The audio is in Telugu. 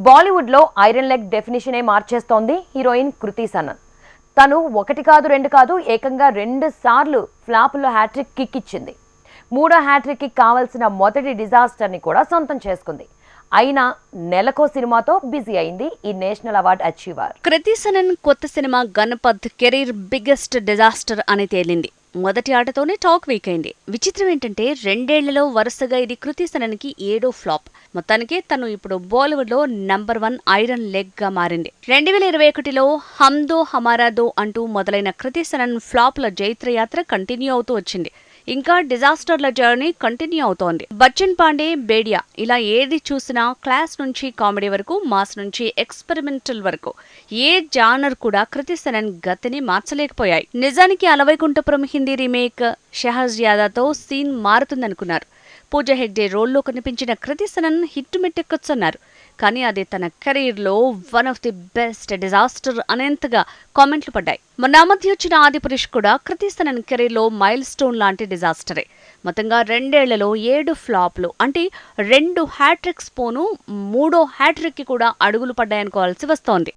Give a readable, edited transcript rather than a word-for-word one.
బాలీవుడ్ లో iron leg డెఫినిషనే మార్చేస్తోంది heroine Kriti Sanon. తను ఒకటి కాదు రెండు కాదు ఏకంగా 2 సార్లు ఫ్లాపుల్లో హ్యాట్రిక్ కిక్ ఇచ్చింది. మూడో హ్యాట్రిక్ కి కావాల్సిన మొదటి డిజాస్టర్ ని కూడా సొంతం చేసుకుంది. అయినా నెలకో సినిమాతో బిజీ అయింది ఈ national award achiever. Kriti Sanon కొత్త cinema Ganpat career biggest disaster అని తేలింది. మొదటి ఆటతోనే టాక్ వీక్ అయింది. విచిత్రం ఏంటంటే 2 ఏళ్లలో వరుసగా ఇది కృతి సనన్ కి 7వ ఫ్లాప్. మొత్తానికి తను ఇప్పుడు బాలీవుడ్ లో నంబర్ 1 ఐరన్ లెగ్ గా మారింది. 2021లో హమ్ దో హమారా దో అంటూ మొదలైన కృతి సనన్ ఫ్లాప్ల జైత్రయాత్ర కంటిన్యూ అవుతూ వచ్చింది. ఇంకా డిజాస్టర్ల జర్నీ కంటిన్యూ అవుతోంది. బచ్చన్ పాండే, బేడియా ఇలా ఏది చూసినా క్లాస్ నుంచి కామెడీ వరకు, మాస్ నుంచి ఎక్స్పెరిమెంటల్ వరకు ఏ జానర్ కూడా కృతి సనన్ గతిని మార్చలేకపోయాయి. నిజానికి అలవైకుంఠపురం హిందీ రీమేక్ షహజాదాతో సీన్ మారుతుందనుకున్నారు. పూజా హెగ్డే రోల్లో కనిపించిన కృతి సనన్ హిట్ మెట్టెక్కొచ్చన్నారు. కానీ అది తన కెరీర్లో one of the best disaster అనేంతగా కామెంట్లు పడ్డాయి. మొన్న మధ్య వచ్చిన ఆదిపురుష్ కూడా కృతి సనన్ కెరీర్లో మైల్ స్టోన్ లాంటి డిజాస్టరే. మొత్తంగా 2 ఏళ్లలో 7 ఫ్లాప్లు అంటే 2 హ్యాట్రిక్స్ పోను 3వ హ్యాట్రిక్ కి కూడా అడుగులు పడ్డాయనుకోవాల్సి వస్తోంది.